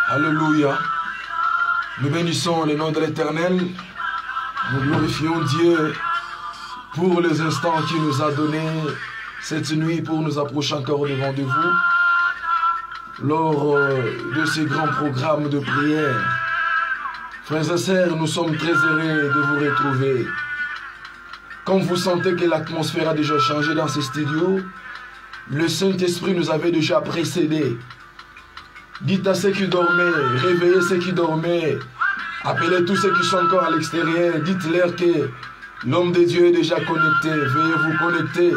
Alléluia. Nous bénissons le nom de l'Éternel. Nous glorifions Dieu pour les instants qu'il nous a donnés cette nuit pour nous approcher encore devant de vous lors de ces grands programmes de prière. Frères et sœurs, nous sommes très heureux de vous retrouver. Comme vous sentez que l'atmosphère a déjà changé dans ces studios, le Saint-Esprit nous avait déjà précédés. Dites à ceux qui dormaient, réveillez ceux qui dormaient, appelez tous ceux qui sont encore à l'extérieur, dites-leur que l'homme de Dieu est déjà connecté, veuillez vous connecter,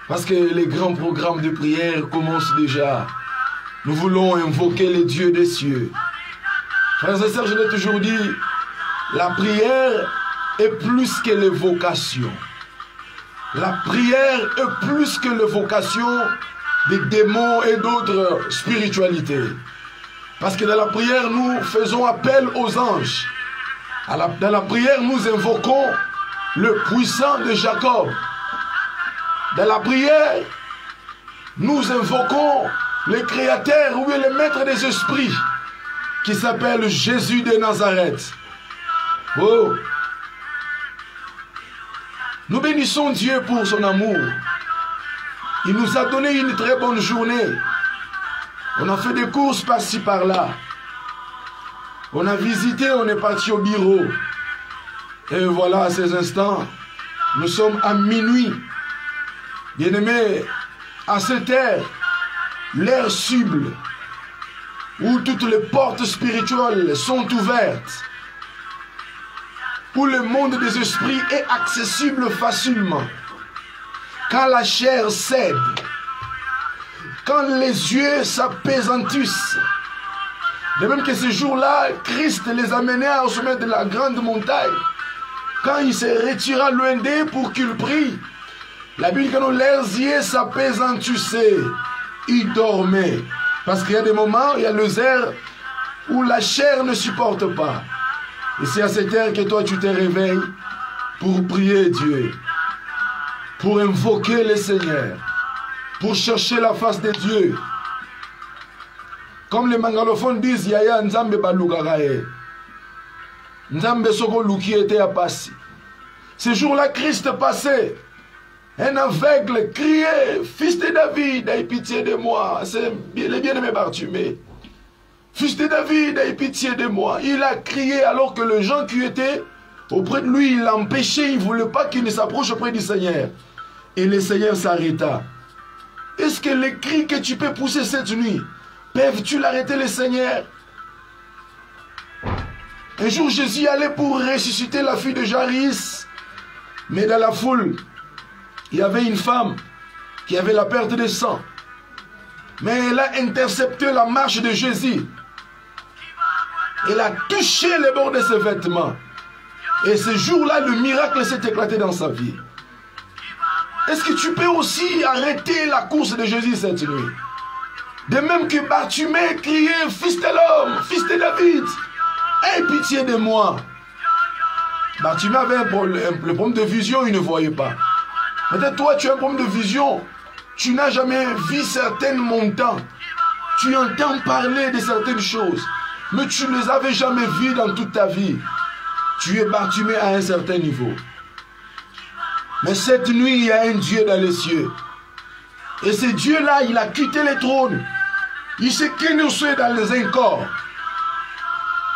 parce que les grands programmes de prière commencent déjà. Nous voulons invoquer les dieux des cieux. Frères et sœurs, je l'ai toujours dit, la prière est plus que l'évocation. La prière est plus que l'évocation des démons et d'autres spiritualités. Parce que dans la prière, nous faisons appel aux anges. Dans la prière, nous invoquons le puissant de Jacob. Dans la prière, nous invoquons le Créateur, ou le Maître des esprits, qui s'appelle Jésus de Nazareth. Oh! Nous bénissons Dieu pour son amour. Il nous a donné une très bonne journée. On a fait des courses par-ci par-là. On a visité, on est parti au bureau. Et voilà, à ces instants, nous sommes à minuit. Bien-aimés, à cette heure, l'heure cible, où toutes les portes spirituelles sont ouvertes, où le monde des esprits est accessible facilement. Quand la chair cède, quand les yeux s'apaisantissent, de même que ce jour-là, Christ les amenait au sommet de la grande montagne. Quand il se retira loin d'eux pour qu'ils prient, la Bible dit que leurs yeux s'apaisantissaient, ils dormaient. Parce qu'il y a des moments, il y a les heures où la chair ne supporte pas. Et c'est à cette heure que toi tu te réveilles pour prier Dieu, pour invoquer le Seigneur, pour chercher la face de Dieu. Comme les mangalophones disent, Yaya Nzambe Balugarae. Nzambe Soko Luki était à passer. Ce jour-là, Christ passait. Un aveugle criait, fils de David, aie pitié de moi. C'est le bien-aimé Bartimée. Fils de David, aie pitié de moi. Il a crié alors que les gens qui étaient auprès de lui, il l'empêchait, il ne voulait pas qu'il ne s'approche auprès du Seigneur. Et le Seigneur s'arrêta. Est-ce que les cris que tu peux pousser cette nuit, peuvent-tu l'arrêter le Seigneur? Un jour, Jésus allait pour ressusciter la fille de Jairus, mais dans la foule, il y avait une femme qui avait la perte de sang. Mais elle a intercepté la marche de Jésus. Elle a touché le bord de ses vêtements. Et ce jour-là, le miracle s'est éclaté dans sa vie. Est-ce que tu peux aussi arrêter la course de Jésus cette nuit? De même que Bartimée criait, fils de l'homme, fils de David, aie pitié de moi. Bartimée avait le problème de vision, il ne voyait pas. Peut-être toi, tu as un problème de vision. Tu n'as jamais vu certains montants. Tu entends parler de certaines choses. Mais tu ne les avais jamais vues dans toute ta vie. Tu es Bartimée à un certain niveau. Mais cette nuit, il y a un Dieu dans les cieux. Et ce Dieu-là, il a quitté le trône. Il s'est kénossé dans les corps.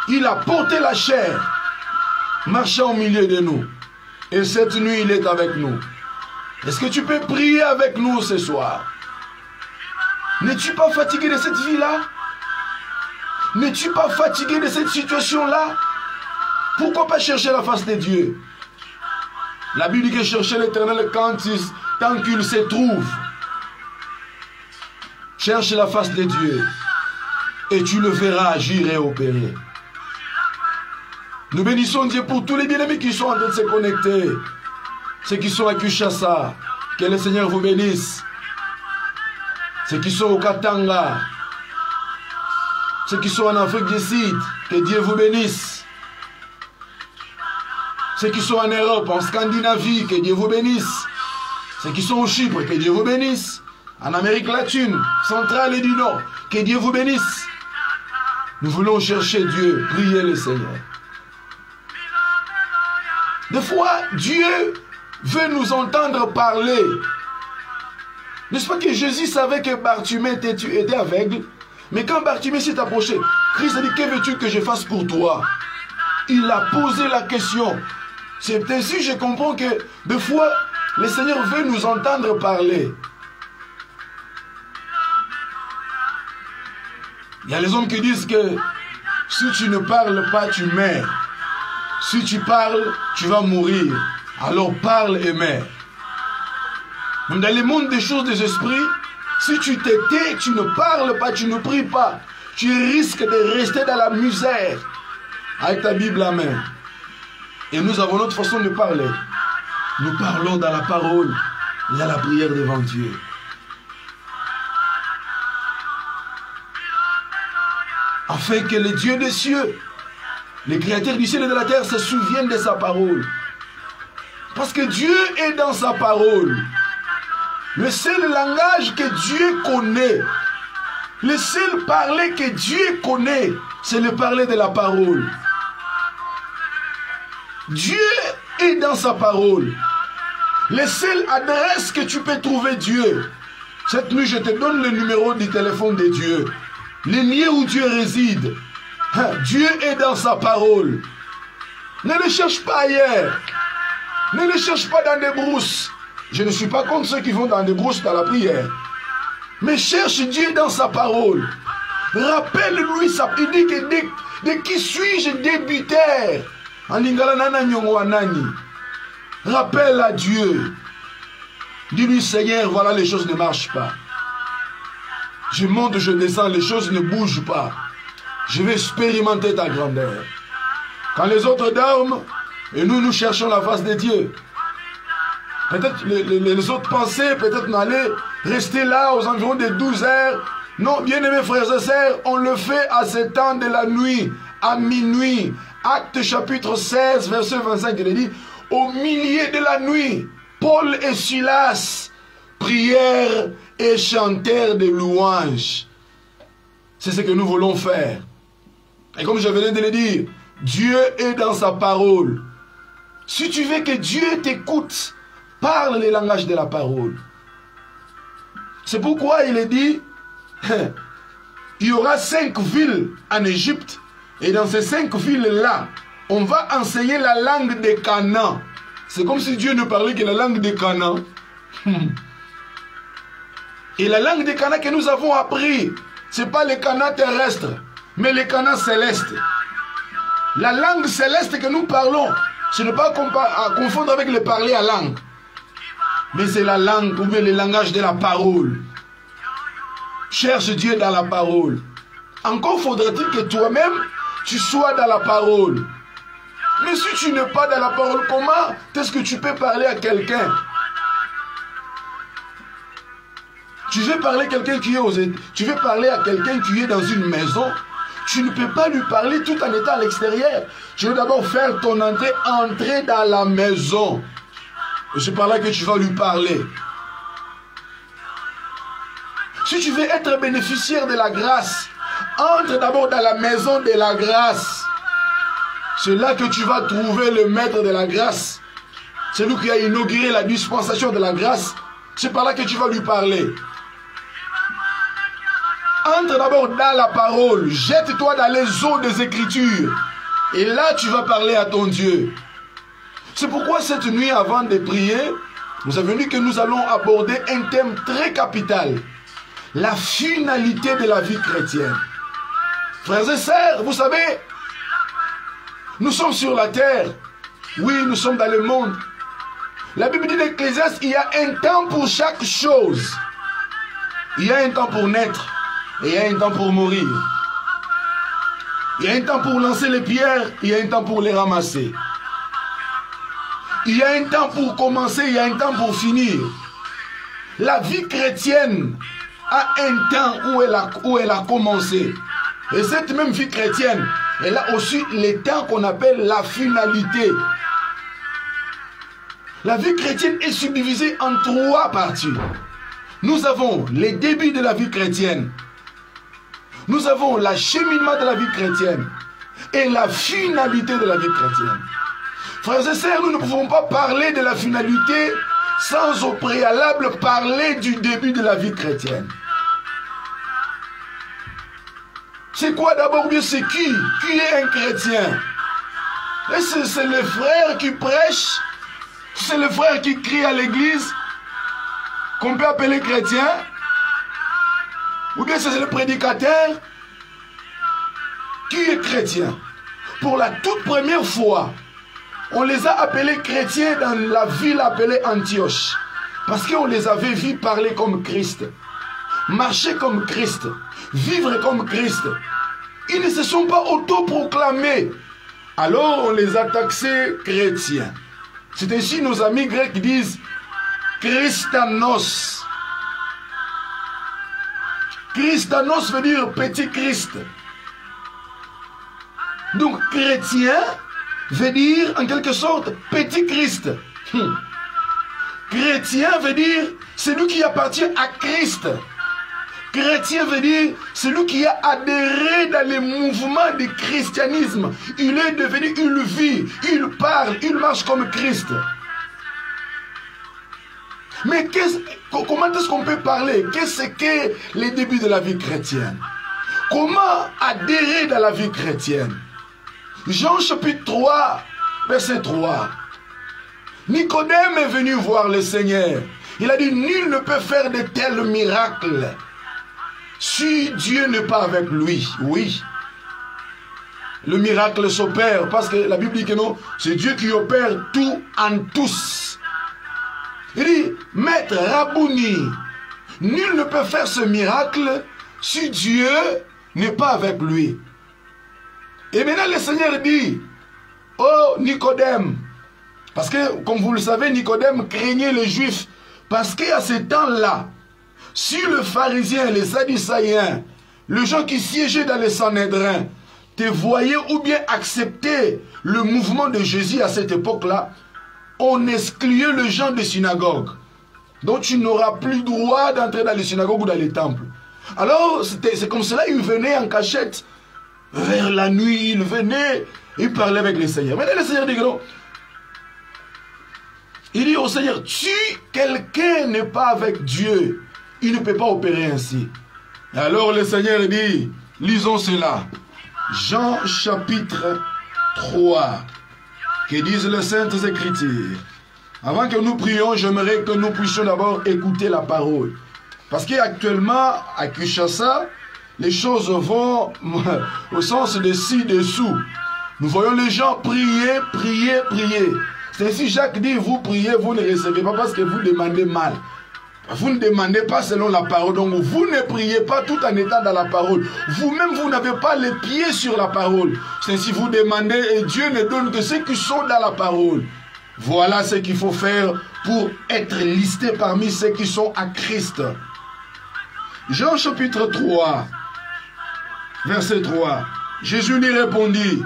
Il a porté la chair, marchant au milieu de nous. Et cette nuit, il est avec nous. Est-ce que tu peux prier avec nous ce soir? N'es-tu pas fatigué de cette vie-là? N'es-tu pas fatigué de cette situation-là? Pourquoi pas chercher la face de Dieu? La Bible dit que chercher l'Éternel tant qu'il se trouve. Cherche la face de Dieu et tu le verras agir et opérer. Nous bénissons Dieu pour tous les bien-aimés qui sont en train de se connecter. Ceux qui sont à Kinshasa, que le Seigneur vous bénisse. Ceux qui sont au Katanga, ceux qui sont en Afrique du Sud, que Dieu vous bénisse. Ceux qui sont en Europe, en Scandinavie, que Dieu vous bénisse. Ceux qui sont au Chypre, que Dieu vous bénisse. En Amérique latine, centrale et du Nord, que Dieu vous bénisse. Nous voulons chercher Dieu, prier le Seigneur. Des fois, Dieu veut nous entendre parler. N'est-ce pas que Jésus savait que Bartimée était aveugle? Mais quand Bartimée s'est approché, Christ a dit, que veux-tu que je fasse pour toi? Il a posé la question. C'est ainsi je comprends que des fois, le Seigneur veut nous entendre parler. Il y a les hommes qui disent que si tu ne parles pas, tu meurs. Si tu parles, tu vas mourir. Alors parle et meurs. Dans le monde des choses des esprits, si tu te tais, tu ne parles pas, tu ne pries pas, tu risques de rester dans la misère avec ta Bible à main. Et nous avons notre façon de parler. Nous parlons dans la parole et dans la prière devant Dieu. Afin que le Dieu des cieux, les créateurs du ciel et de la terre se souviennent de sa parole. Parce que Dieu est dans sa parole. Le seul langage que Dieu connaît, le seul parler que Dieu connaît, c'est le parler de la parole. Dieu est dans sa parole. La seule adresse que tu peux trouver Dieu. Cette nuit, je te donne le numéro du téléphone de Dieu. Le lieu où Dieu réside. Dieu est dans sa parole. Ne le cherche pas ailleurs. Ne le cherche pas dans des brousses. Je ne suis pas contre ceux qui vont dans des brousses dans la prière. Mais cherche Dieu dans sa parole. Rappelle-lui ça. Il dit que de qui suis-je débiteur? Rappelle à Dieu. Dis-lui, Seigneur, voilà, les choses ne marchent pas. Je monte, je descends, les choses ne bougent pas. Je vais expérimenter ta grandeur. Quand les autres dorment, et nous cherchons la face de Dieu. Peut-être les autres pensaient, peut-être n'aller rester là aux environs de 12 heures. Non, bien-aimés frères et sœurs, on le fait à ce temps de la nuit, à minuit. Acte chapitre 16, verset 25, il est dit, au milieu de la nuit, Paul et Silas prièrent et chantèrent des louanges. C'est ce que nous voulons faire. Et comme je venais de le dire, Dieu est dans sa parole. Si tu veux que Dieu t'écoute, parle le langage de la parole. C'est pourquoi il est dit, il y aura 5 villes en Égypte, et dans ces 5 villes-là, on va enseigner la langue des Canaan. C'est comme si Dieu ne parlait que la langue des Canaan. Et la langue des Canaan que nous avons appris, ce n'est pas le Canaan terrestre, mais le Canaan céleste. La langue céleste que nous parlons, ce n'est pas à confondre avec le parler à langue. Mais c'est la langue, ou bien le langage de la parole. Cherche Dieu dans la parole. Encore faudrait-il que toi-même, tu sois dans la parole. Mais si tu n'es pas dans la parole, comment est-ce que tu peux parler à quelqu'un? Tu veux parler à quelqu'un qui est aux études, tu veux parler à quelqu'un qui est dans une maison, tu ne peux pas lui parler tout en étant à l'extérieur. Tu veux d'abord faire ton entrée, entrer dans la maison. Et c'est par là que tu vas lui parler. Si tu veux être bénéficiaire de la grâce, entre d'abord dans la maison de la grâce. C'est là que tu vas trouver le maître de la grâce. C'est lui qui a inauguré la dispensation de la grâce. C'est par là que tu vas lui parler. Entre d'abord dans la parole. Jette-toi dans les eaux des Écritures. Et là, tu vas parler à ton Dieu. C'est pourquoi cette nuit, avant de prier, nous avons dit que nous allons aborder un thème très capital. La finalité de la vie chrétienne. Frères et sœurs, vous savez, nous sommes sur la terre. Oui, nous sommes dans le monde. La Bible dit dans l'Ecclésiaste, il y a un temps pour chaque chose. Il y a un temps pour naître. Et il y a un temps pour mourir. Il y a un temps pour lancer les pierres. Il y a un temps pour les ramasser. Il y a un temps pour commencer. Il y a un temps pour finir. La vie chrétienne a un temps où elle a commencé. Et cette même vie chrétienne, elle a aussi les temps qu'on appelle la finalité. La vie chrétienne est subdivisée en 3 parties. Nous avons les débuts de la vie chrétienne. nous avons l'acheminement de la vie chrétienne et la finalité de la vie chrétienne. Frères et sœurs, nous ne pouvons pas parler de la finalité sans au préalable parler du début de la vie chrétienne. C'est quoi d'abord bien, c'est qui? Qui est un chrétien? C'est le frère qui prêche, c'est le frère qui crie à l'église, qu'on peut appeler chrétien, ou bien c'est le prédicateur. Qui est chrétien? Pour la toute première fois, on les a appelés chrétiens dans la ville appelée Antioche, parce qu'on les avait vus parler comme Christ, marcher comme Christ, vivre comme Christ. Ils ne se sont pas autoproclamés. Alors on les a taxés chrétiens. C'est ainsi nos amis grecs disent Christanos. Christanos veut dire petit Christ. Donc chrétien veut dire en quelque sorte petit Christ. Chrétien veut dire celui qui appartient à Christ. Chrétien veut dire celui qui a adhéré dans les mouvements du christianisme. Il est devenu, il vit, il parle, il marche comme Christ. Mais comment est-ce qu'on peut parler? Qu'est-ce que les débuts de la vie chrétienne? Comment adhérer dans la vie chrétienne? Jean chapitre 3, verset 3. Nicodème est venu voir le Seigneur. Il a dit, nul ne peut faire de tels miracles si Dieu n'est pas avec lui. Oui. Le miracle s'opère parce que la Bible dit que non, c'est Dieu qui opère tout en tous. Il dit, Maître Rabouni, nul ne peut faire ce miracle si Dieu n'est pas avec lui. Et maintenant le Seigneur dit, oh Nicodème, parce que comme vous le savez, Nicodème craignait les Juifs, parce qu'à ce temps-là, si le pharisien, les sadducéens, les gens qui siégeaient dans les Sanhédrins, te voyaient ou bien acceptaient le mouvement de Jésus à cette époque-là, on excluait les gens des synagogues. Donc tu n'auras plus droit d'entrer dans les synagogues ou dans les temples. Alors c'est comme cela, ils venaient en cachette. Vers la nuit, ils venaient, ils parlaient avec le Seigneur. Maintenant le Seigneur dit que non. Il dit au Seigneur, si quelqu'un n'est pas avec Dieu, il ne peut pas opérer ainsi. Et alors le Seigneur dit, lisons cela. Jean chapitre 3. Que disent les Saintes Écritures? Avant que nous prions, j'aimerais que nous puissions d'abord écouter la parole. Parce qu'actuellement, à Kinshasa, les choses vont au sens de ci-dessous. Nous voyons les gens prier, prier, prier. C'est ainsi Jacques dit, vous priez, vous ne recevez pas parce que vous demandez mal. Vous ne demandez pas selon la parole. Donc vous ne priez pas tout en étant dans la parole. Vous-même, vous n'avez pas les pieds sur la parole. C'est ainsi vous demandez et Dieu ne donne que ceux qui sont dans la parole. Voilà ce qu'il faut faire pour être listé parmi ceux qui sont à Christ. Jean chapitre 3. Verset 3. Jésus lui répondit,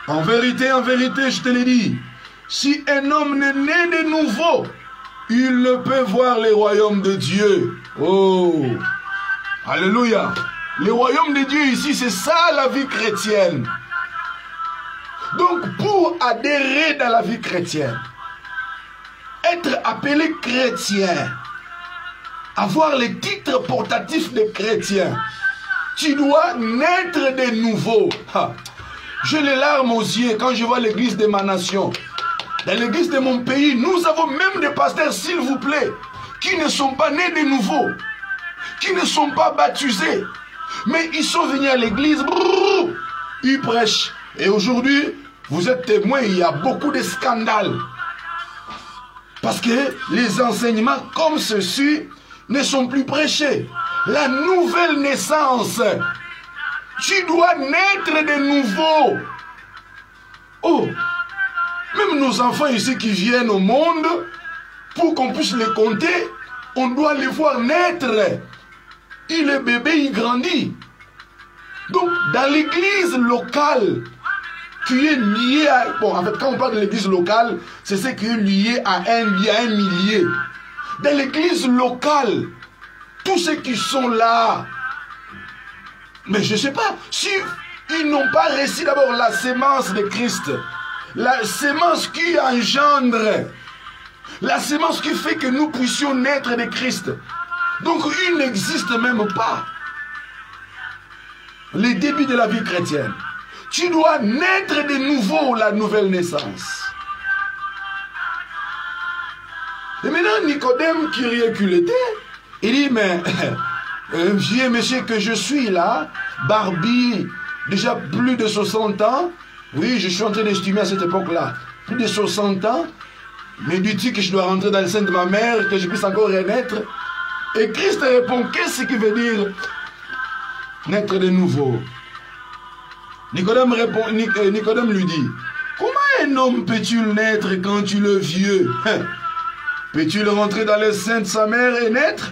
en vérité, je te l'ai dit, si un homme n'est né de nouveau, il ne peut voir le royaume de Dieu. Oh, alléluia. Le royaume de Dieu ici, c'est ça la vie chrétienne. Donc, pour adhérer dans la vie chrétienne, être appelé chrétien, avoir les titres portatifs de chrétien, tu dois naître de nouveau. J'ai les larmes aux yeux quand je vois l'église de ma nation. Dans l'église de mon pays, nous avons même des pasteurs, s'il vous plaît, qui ne sont pas nés de nouveau, qui ne sont pas baptisés. Mais ils sont venus à l'église, ils prêchent. Et aujourd'hui, vous êtes témoins, il y a beaucoup de scandales. Parce que les enseignements comme ceci ne sont plus prêchés. La nouvelle naissance, tu dois naître de nouveau. Oh, même nos enfants ici qui viennent au monde, pour qu'on puisse les compter, on doit les voir naître. Et le bébé, il grandit. Donc, dans l'église locale, qui est lié à... Bon, en fait, quand on parle de l'église locale, c'est ce qui est lié à un millier. Dans l'église locale, tous ceux qui sont là, Mais je ne sais pas, si ils n'ont pas reçu d'abord la sémence de Christ, la sémence qui engendre, la sémence qui fait que nous puissions naître de Christ. Donc il n'existe même pas. Les débuts de la vie chrétienne. Tu dois naître de nouveau, la nouvelle naissance. Et maintenant, Nicodème, qui était, il dit, mais, vieux monsieur que je suis là, barbu, déjà plus de 60 ans, oui, je suis en train d'estimer à cette époque-là, plus de 60 ans, mais dis-tu que je dois rentrer dans le sein de ma mère, que je puisse encore renaître? Et Christ répond, qu'est-ce qui veut dire naître de nouveau? Nicodème lui dit, comment un homme peut-il naître quand tu le vieux? Peut-il rentrer dans le sein de sa mère et naître?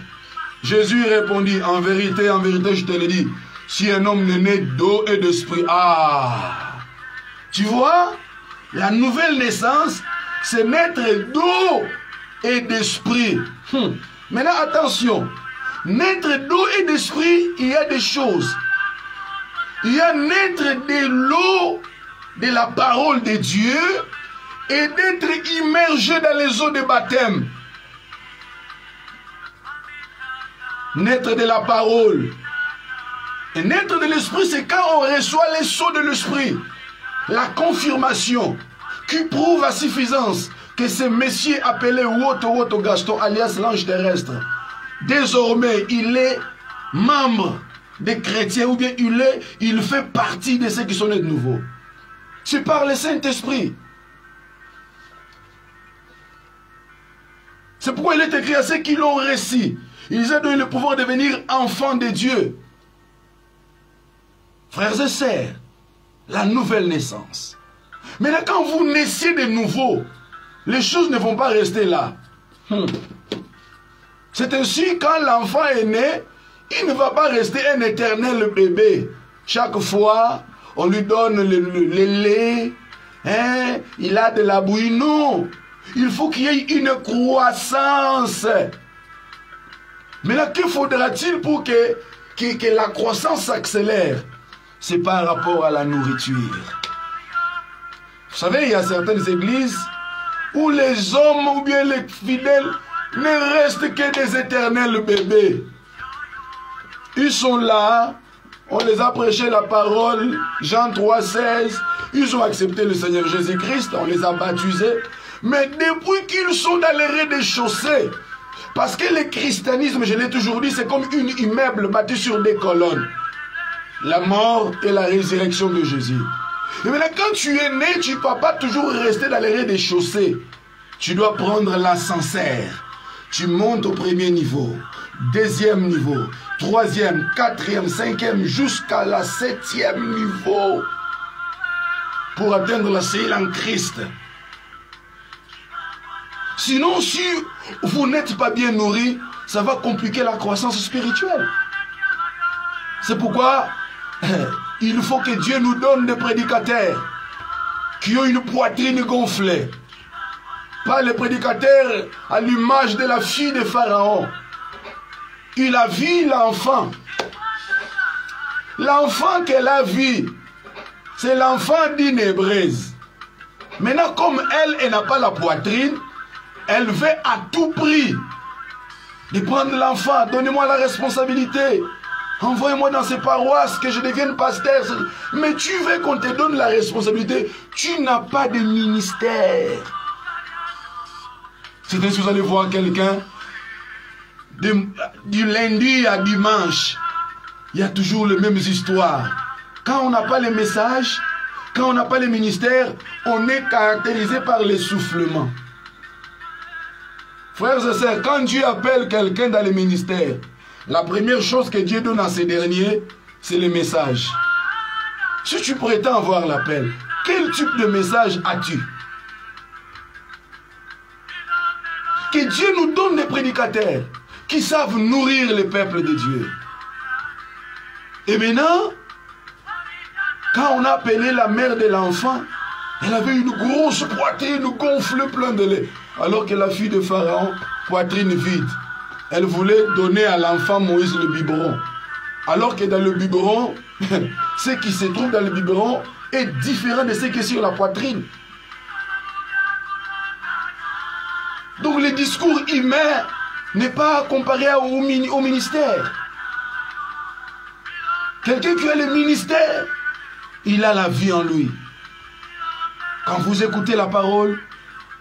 Jésus répondit, en vérité, je te le dis, si un homme n'est né d'eau et d'esprit, tu vois, la nouvelle naissance, c'est naître d'eau et d'esprit. Maintenant, attention, naître d'eau et d'esprit, il y a des choses. Il y a naître de l'eau, de la parole de Dieu, et d'être immergé dans les eaux de baptême. Naître de la parole. Et naître de l'esprit, c'est quand on reçoit les sceaux de l'esprit. La confirmation qui prouve à suffisance que ce monsieur appelé Woto Gaston, alias l'ange terrestre, désormais, il est membre des chrétiens, ou bien il fait partie de ceux qui sont nés de nouveau. C'est par le Saint-Esprit. C'est pourquoi il est écrit à ceux qui l'ont reçu. Ils ont donné le pouvoir de devenir enfants de Dieu. Frères et sœurs, la nouvelle naissance. Maintenant, quand vous naissez de nouveau, les choses ne vont pas rester là. C'est ainsi, quand l'enfant est né, il ne va pas rester un éternel bébé. Chaque fois, on lui donne le lait, hein, il a de la bouillie. Non, il faut qu'il y ait une croissance. Maintenant, que faudra-t-il pour que la croissance s'accélère? C'est par rapport à la nourriture. Vous savez, il y a certaines églises où les hommes ou bien les fidèles ne restent que des éternels bébés. Ils sont là, on les a prêché la parole, Jean 3,16, ils ont accepté le Seigneur Jésus-Christ, on les a baptisés, mais depuis qu'ils sont dans les rez-de-chaussée, parce que le christianisme, je l'ai toujours dit, c'est comme un immeuble bâti sur des colonnes. La mort et la résurrection de Jésus. Et maintenant, quand tu es né, tu ne peux pas toujours rester dans les rez-de-chaussée. Tu dois prendre l'ascenseur. Tu montes au premier niveau, deuxième niveau, troisième, quatrième, cinquième, jusqu'à la septième niveau. Pour atteindre la cellule en Christ. Sinon, si vous n'êtes pas bien nourri, ça va compliquer la croissance spirituelle. C'est pourquoi il faut que Dieu nous donne des prédicateurs qui ont une poitrine gonflée. Pas les prédicateurs à l'image de la fille de Pharaon. Il a vu l'enfant. L'enfant qu'elle a vu, c'est l'enfant d'une Hébreuse. Maintenant, comme elle n'a pas la poitrine, elle veut à tout prix de prendre l'enfant. Donnez-moi la responsabilité. Envoyez-moi dans ces paroisses, que je devienne pasteur. Mais tu veux qu'on te donne la responsabilité. Tu n'as pas de ministère. C'est ainsi que vous allez voir quelqu'un du lundi à dimanche. Il y a toujours les mêmes histoires. Quand on n'a pas les messages, quand on n'a pas les ministères, on est caractérisé par l'essoufflement. Frères et sœurs, quand Dieu appelle quelqu'un dans les ministères, la première chose que Dieu donne à ces derniers, c'est les messages. Si tu prétends avoir l'appel, quel type de message as-tu? Que Dieu nous donne des prédicateurs qui savent nourrir le peuple de Dieu. Et maintenant, quand on a appelé la mère de l'enfant, elle avait une grosse poitrine gonflée plein de lait. Alors que la fille de Pharaon, poitrine vide, elle voulait donner à l'enfant Moïse le biberon. Alors que dans le biberon, ce qui se trouve dans le biberon est différent de ce qui est sur la poitrine. Donc le discours humain n'est pas comparé au ministère. Quelqu'un qui a le ministère, il a la vie en lui. Quand vous écoutez la parole,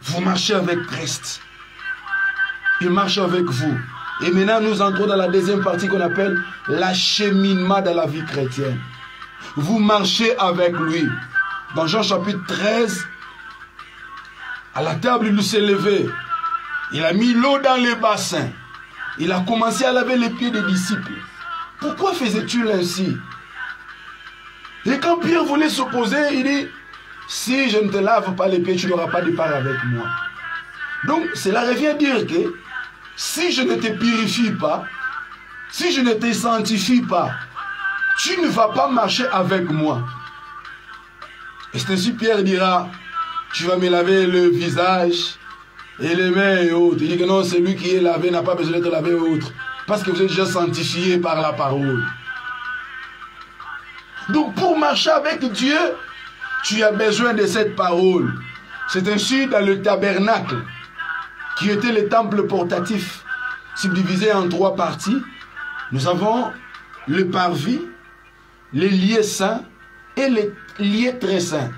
vous marchez avec Christ. Il marche avec vous. Et maintenant, nous entrons dans la deuxième partie qu'on appelle l'acheminement de la vie chrétienne. Vous marchez avec lui. Dans Jean chapitre 13, à la table, il s'est levé. Il a mis l'eau dans les bassins. Il a commencé à laver les pieds des disciples. Pourquoi faisait-il ainsi? Et quand Pierre voulait s'opposer, il dit, si je ne te lave pas les pieds, tu n'auras pas de part avec moi. Donc, cela revient dire que si je ne te purifie pas, si je ne te sanctifie pas, tu ne vas pas marcher avec moi. Et c'est ainsi Pierre dira, tu vas me laver le visage et les mains et autres. Il dit que non, celui qui est lavé n'a pas besoin d'être lavé et autres. Parce que vous êtes déjà sanctifié par la parole. Donc pour marcher avec Dieu, tu as besoin de cette parole. C'est ainsi dans le tabernacle, qui était le temple portatif, subdivisé en 3 parties. Nous avons le parvis, les lieux saints et les lieux très saints.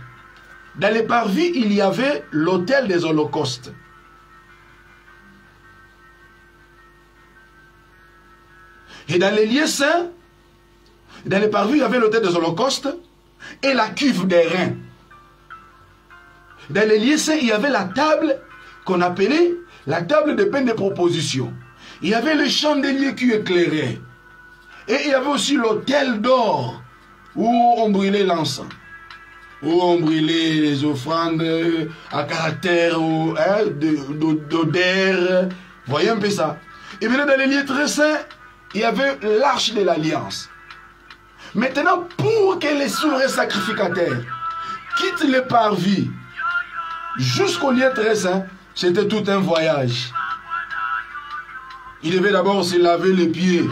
Dans les parvis, il y avait l'autel des holocaustes. Et dans les lieux saints, dans les parvis, il y avait l'autel des holocaustes et la cuve des reins. Dans les lieux saints, il y avait la table qu'on appelait la table de pain de proposition. Il y avait le chandelier qui éclairait. Et il y avait aussi l'autel d'or où on brûlait l'encens. Où on brûlait les offrandes à caractère d'odeur. Voyez un peu ça. Et maintenant, dans les lieux très saints, il y avait l'arche de l'alliance. Maintenant, pour que les souverains sacrificateurs quittent le parvis jusqu'au lieu très saint, c'était tout un voyage. Il devait d'abord se laver les pieds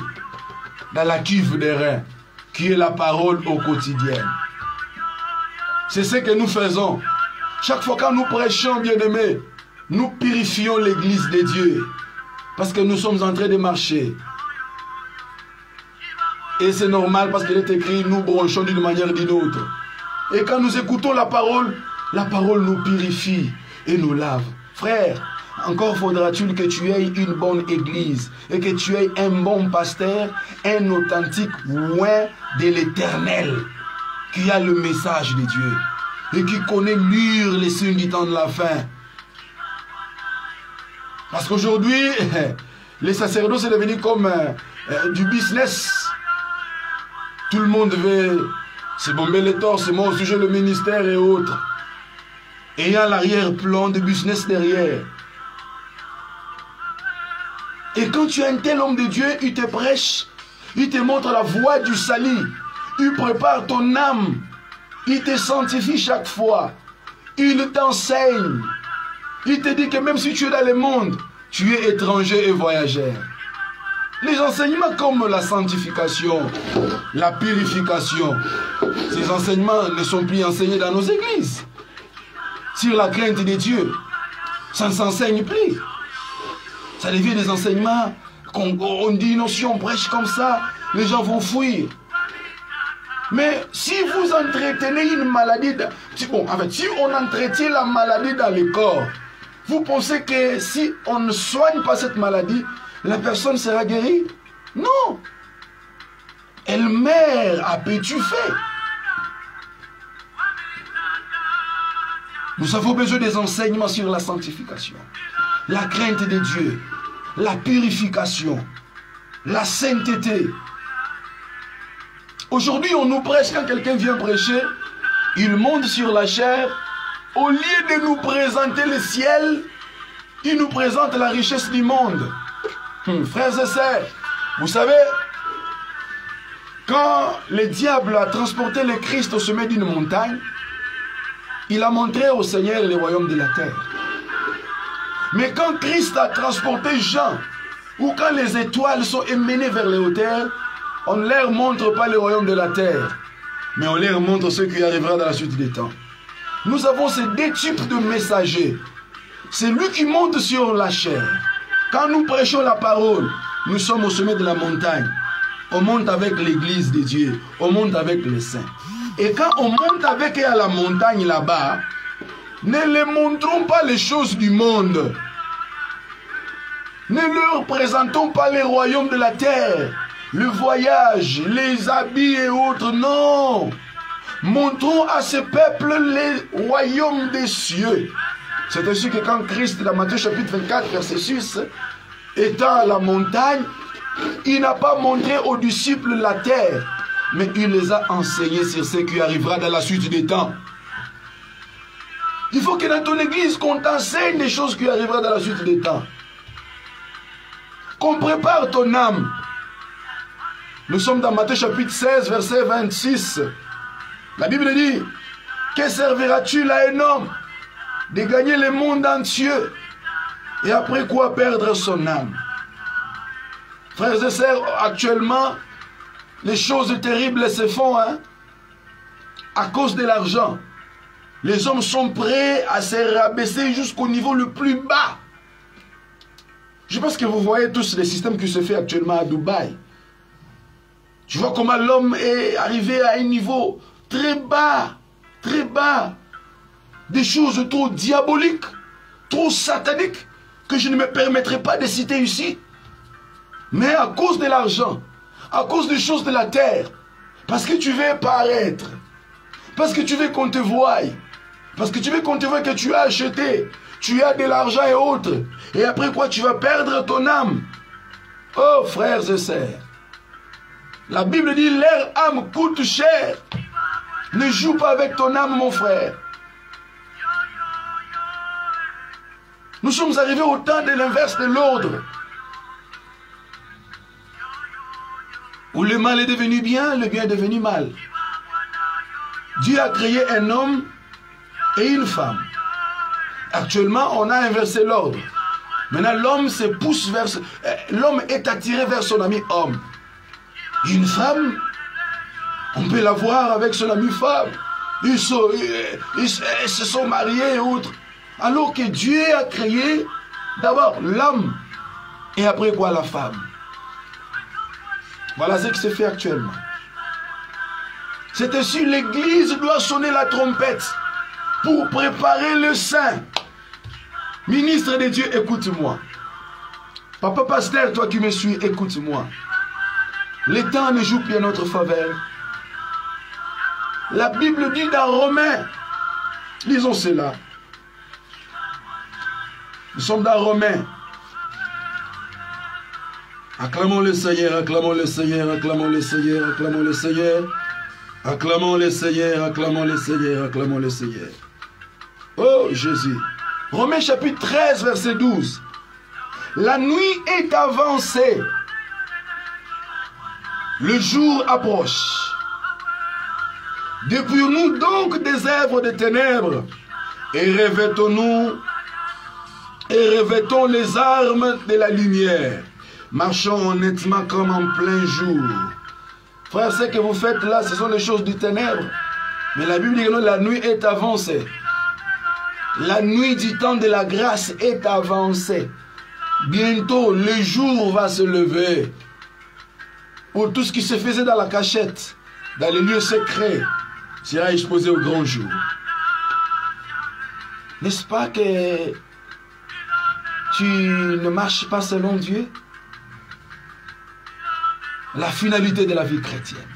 dans la cuve des reins, qui est la parole au quotidien. C'est ce que nous faisons. Chaque fois que nous prêchons, bien-aimés, nous purifions l'église de Dieu. Parce que nous sommes en train de marcher. Et c'est normal parce qu'il est écrit, nous bronchons d'une manière ou d'une autre. Et quand nous écoutons la parole nous purifie et nous lave. Frère, encore faudra-t-il que tu aies une bonne église et que tu aies un bon pasteur, un authentique oint de l'Éternel qui a le message de Dieu et qui connaît lire les signes du temps de la fin. Parce qu'aujourd'hui, les sacerdoces c'est devenu comme du business. Tout le monde veut se bomber les torses, c'est mon sujet, le ministère et autres. Ayant l'arrière-plan de business derrière. Et quand tu as un tel homme de Dieu, il te prêche, il te montre la voie du salut, il prépare ton âme, il te sanctifie chaque fois, il t'enseigne, il te dit que même si tu es dans le monde, tu es étranger et voyageur. Les enseignements comme la sanctification, la purification, ces enseignements ne sont plus enseignés dans nos églises. Sur la crainte de Dieu, ça ne s'enseigne plus. Ça devient des enseignements, on dit une notion, on prêche comme ça, les gens vont fuir. Mais si vous entretenez une maladie, si on entretient la maladie dans le corps, vous pensez que si on ne soigne pas cette maladie, la personne sera guérie? Non. Elle meurt à petit feu. Nous avons besoin des enseignements sur la sanctification, la crainte de Dieu, la purification, la sainteté. Aujourd'hui, on nous prêche, quand quelqu'un vient prêcher, il monte sur la chair, au lieu de nous présenter le ciel, il nous présente la richesse du monde. Frères et sœurs, vous savez, quand le diable a transporté le Christ au sommet d'une montagne, il a montré au Seigneur les royaumes de la terre. Mais quand Christ a transporté Jean, ou quand les étoiles sont émenées vers les hauteurs, on ne leur montre pas le royaume de la terre, mais on leur montre ce qui arrivera dans la suite des temps. Nous avons ces deux types de messagers. C'est lui qui monte sur la chair. Quand nous prêchons la parole, nous sommes au sommet de la montagne. On monte avec l'église de Dieu. On monte avec les saints. Et quand on monte avec eux à la montagne là-bas, ne leur montrons pas les choses du monde. Ne leur présentons pas les royaumes de la terre, le voyage, les habits et autres. Non. Montrons à ce peuple les royaumes des cieux. C'est ainsi que quand Christ, dans Matthieu chapitre 24, verset 6, étant à la montagne, il n'a pas montré aux disciples la terre, mais il les a enseignés sur ce qui arrivera dans la suite des temps. Il faut que dans ton église, qu'on t'enseigne des choses qui arriveront dans la suite des temps. Qu'on prépare ton âme. Nous sommes dans Matthieu chapitre 16, verset 26. La Bible dit, que serviras-tu à un homme de gagner le monde entier et après quoi perdre son âme? Frères et sœurs, actuellement, les choses terribles se font à cause de l'argent. Les hommes sont prêts à se rabaisser jusqu'au niveau le plus bas. Je pense que vous voyez tous les systèmes qui se fait actuellement à Dubaï. Tu vois comment l'homme est arrivé à un niveau très bas, très bas. Des choses trop diaboliques, trop sataniques, que je ne me permettrai pas de citer ici. Mais à cause de l'argent, à cause des choses de la terre, parce que tu veux paraître, parce que tu veux qu'on te voie, parce que tu veux qu'on te voie que tu as acheté, tu as de l'argent et autres, et après quoi tu vas perdre ton âme. Oh frères et sœurs, la Bible dit leur âme coûte cher. Ne joue pas avec ton âme mon frère. Nous sommes arrivés au temps de l'inverse de l'ordre. Où le mal est devenu bien, le bien est devenu mal. Dieu a créé un homme et une femme. Actuellement, on a inversé l'ordre. Maintenant, l'homme se pousse vers... L'homme est attiré vers son ami homme. Une femme, on peut la voir avec son ami femme. Ils se sont mariés et autres. Alors que Dieu a créé d'abord l'homme et après quoi la femme. Voilà ce qui se fait actuellement. C'est ainsi l'église doit sonner la trompette pour préparer le saint. Ministre de Dieu, écoute-moi. Papa pasteur, toi qui me suis, écoute-moi. Le temps ne joue plus à notre faveur. La Bible dit dans Romains, lisons cela. Nous sommes dans Romains. Acclamons le Seigneur, acclamons le Seigneur, acclamons le Seigneur, acclamons le Seigneur. Acclamons le Seigneur, acclamons le Seigneur, acclamons le Seigneur. Oh Jésus. Romains chapitre 13, verset 12. La nuit est avancée. Le jour approche. Dépouillons-nous donc des œuvres des ténèbres et revêtons-nous et revêtons les armes de la lumière. Marchons honnêtement comme en plein jour. Frère, ce que vous faites là, ce sont les choses du ténèbre. Mais la Bible dit que la nuit est avancée. La nuit du temps de la grâce est avancée. Bientôt, le jour va se lever. Pour tout ce qui se faisait dans la cachette, dans les lieux secrets, sera exposé au grand jour. N'est-ce pas que tu ne marches pas selon Dieu? La finalité de la vie chrétienne.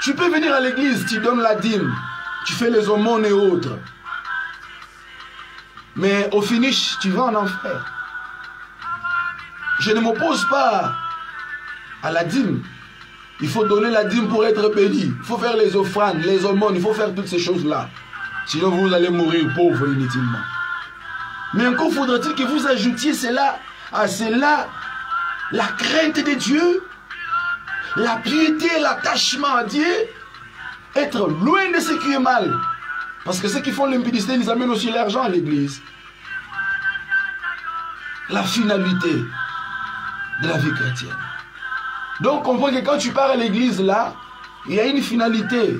Tu peux venir à l'église, tu donnes la dîme, tu fais les aumônes et autres. Mais au finish, tu vas en enfer. Je ne m'oppose pas à la dîme. Il faut donner la dîme pour être béni. Il faut faire les offrandes, les aumônes, il faut faire toutes ces choses-là. Sinon, vous allez mourir pauvre inutilement. Mais encore faudrait-il que vous ajoutiez cela à cela, la crainte de Dieu, la piété, l'attachement à Dieu, être loin de ce qui est mal. Parce que ceux qui font l'impudicité, ils amènent aussi l'argent à l'église. La finalité de la vie chrétienne. Donc, on voit que quand tu pars à l'église, là, il y a une finalité.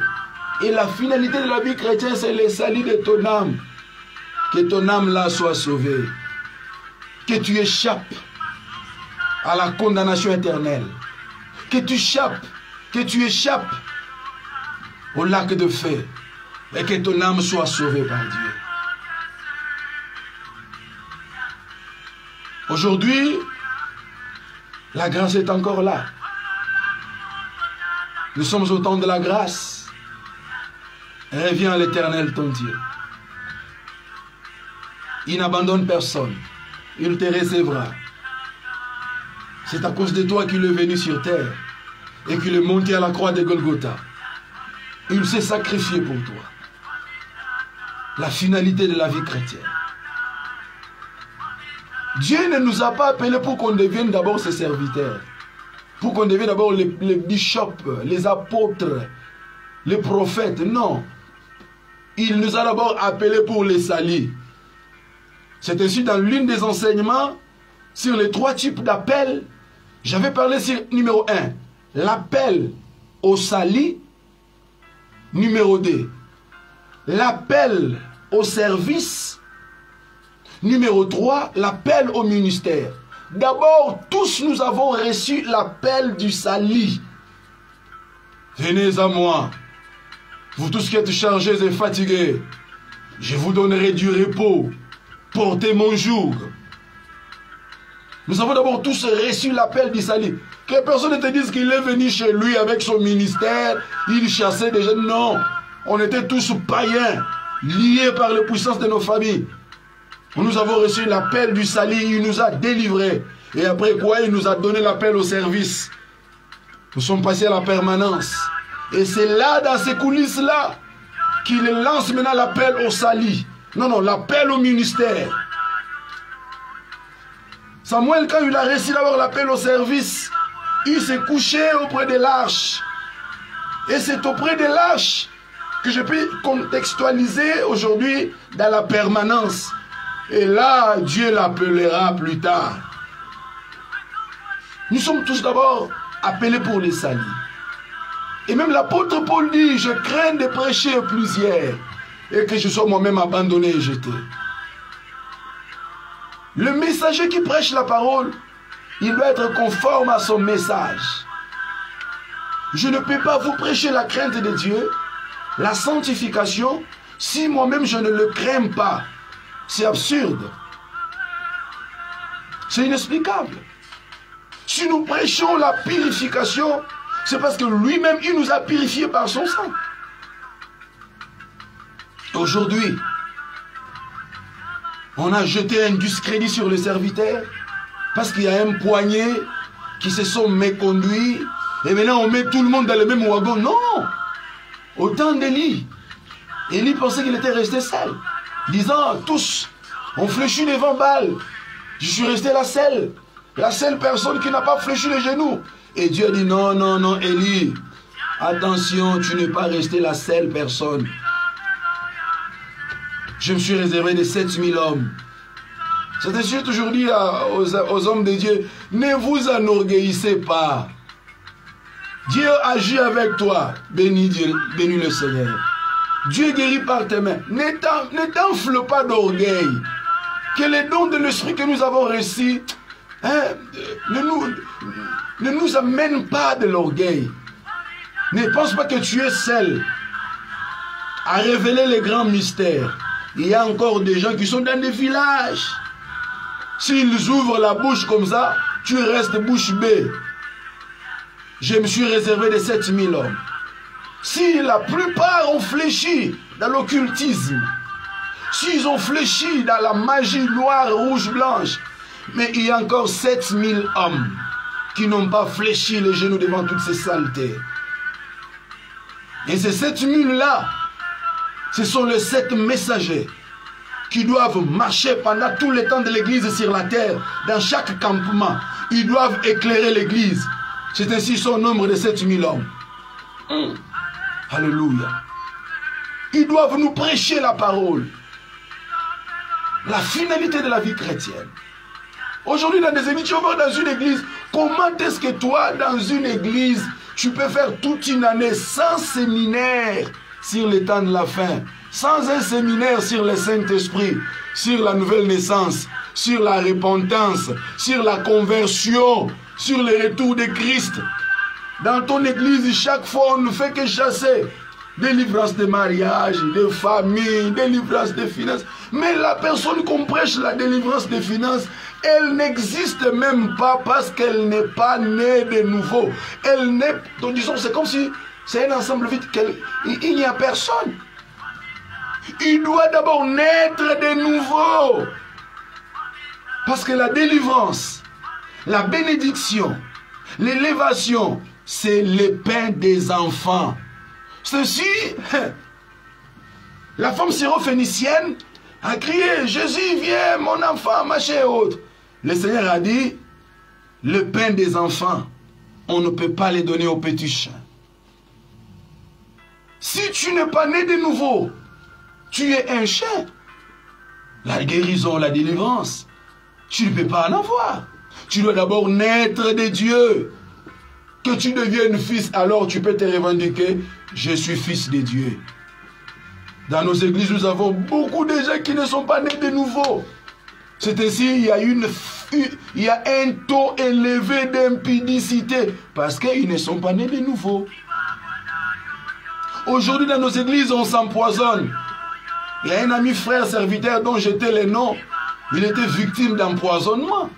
Et la finalité de la vie chrétienne, c'est le salut de ton âme. Que ton âme, là, soit sauvée. Que tu échappes à la condamnation éternelle. Que tu échappes au lac de feu. Et que ton âme soit sauvée par Dieu. Aujourd'hui, la grâce est encore là. Nous sommes au temps de la grâce. Reviens à l'Éternel ton Dieu. Il n'abandonne personne. Il te recevra. C'est à cause de toi qu'il est venu sur terre et qu'il est monté à la croix de Golgotha. Il s'est sacrifié pour toi. La finalité de la vie chrétienne. Dieu ne nous a pas appelés pour qu'on devienne d'abord ses serviteurs. Pour qu'on devienne d'abord les bishops, les apôtres, les prophètes. Non. Il nous a d'abord appelés pour les salir. C'est ainsi dans l'une des enseignements sur les 3 types d'appels. J'avais parlé sur numéro 1. L'appel au salut. Numéro 2. L'appel au service. Numéro 3, l'appel au ministère. D'abord, tous nous avons reçu l'appel du salut. Venez à moi, vous tous qui êtes chargés et fatigués, je vous donnerai du repos. Portez mon joug. Nous avons d'abord tous reçu l'appel du salut. Que personne ne te dise qu'il est venu chez lui avec son ministère, il chassait des gens. Non, on était tous païens, liés par les puissances de nos familles. Nous avons reçu l'appel du salut, il nous a délivrés. Et après quoi, il nous a donné l'appel au service. Nous sommes passés à la permanence. Et c'est là, dans ces coulisses-là, qu'il lance maintenant l'appel au salut. Non, l'appel au ministère. Samuel, quand il a réussi d'avoir l'appel au service, il s'est couché auprès de l'arche. Et c'est auprès de l'arche que je peux contextualiser aujourd'hui dans la permanence. Et là, Dieu l'appellera plus tard. Nous sommes tous d'abord appelés pour les saluts. Et même l'apôtre Paul dit, je crains de prêcher plusieurs et que je sois moi-même abandonné et jeté. Le messager qui prêche la parole, il doit être conforme à son message. Je ne peux pas vous prêcher la crainte de Dieu, la sanctification, si moi-même je ne le crains pas. C'est absurde. C'est inexplicable. Si nous prêchons la purification, c'est parce que lui-même, il nous a purifiés par son sang. Aujourd'hui, on a jeté un discrédit sur les serviteurs parce qu'il y a un poignet qui se sont méconduits et maintenant on met tout le monde dans le même wagon. Non! Au temps d'Élie, Élie pensait qu'il était resté seul, disant tous, on fléchit devant Baal. Je suis resté la seule personne qui n'a pas fléchi les genoux. Et Dieu a dit non, Élie, attention, tu n'es pas resté la seule personne. Je me suis réservé de 7000 hommes. C'est ainsi aujourd'hui aux hommes de Dieu, ne vous enorgueillissez pas. Dieu agit avec toi. Bénis le Seigneur. Dieu guérit par tes mains. Ne t'enfle pas d'orgueil. Que les dons de l'esprit que nous avons reçus ne nous amènent pas de l'orgueil. Ne pense pas que tu es seul à révéler les grands mystères. Il y a encore des gens qui sont dans des villages. S'ils ouvrent la bouche comme ça, tu restes bouche bée. Je me suis réservé de 7000 hommes. Si la plupart ont fléchi dans l'occultisme, s'ils ont fléchi dans la magie noire, rouge, blanche, mais il y a encore 7000 hommes qui n'ont pas fléchi les genoux devant toutes ces saletés. Et ces 7000-là, ce sont les 7 messagers qui doivent marcher pendant tout le temps de l'église sur la terre, dans chaque campement. Ils doivent éclairer l'église. C'est ainsi son nombre de 7000 hommes. Alléluia. Ils doivent nous prêcher la parole. La finalité de la vie chrétienne. Aujourd'hui, dans des églises, tu vas voir dans une église, Comment est-ce que toi, dans une église, tu peux faire toute une année sans séminaire sur les temps de la fin, sans un séminaire sur le Saint-Esprit, sur la nouvelle naissance, sur la repentance, sur la conversion, sur le retour de Christ. Dans ton église, chaque fois, on ne fait que chasser. Délivrance de mariage, de famille, délivrance de finances. Mais la personne qu'on prêche la délivrance des finances, elle n'existe même pas parce qu'elle n'est pas née de nouveau. Elle n'est... Donc disons, c'est comme si c'est un ensemble vide. Il n'y a personne. Il doit d'abord naître de nouveau. Parce que la délivrance, la bénédiction, l'élévation, c'est le pain des enfants. Ceci, la femme syrophénicienne a crié, Jésus, viens, mon enfant, machin et autres. Le Seigneur a dit, le pain des enfants, on ne peut pas les donner aux petits chiens. Si tu n'es pas né de nouveau, tu es un chien. La guérison, la délivrance, tu ne peux pas en avoir. Tu dois d'abord naître de Dieu. Que tu deviennes fils, alors tu peux te revendiquer, je suis fils de Dieu. Dans nos églises, nous avons beaucoup de gens qui ne sont pas nés de nouveau. C'est ainsi, il y a un taux élevé d'impudicité parce qu'ils ne sont pas nés de nouveau. Aujourd'hui, dans nos églises, on s'empoisonne. Il y a un ami frère serviteur dont j'étais le nom. Il était victime d'empoisonnement.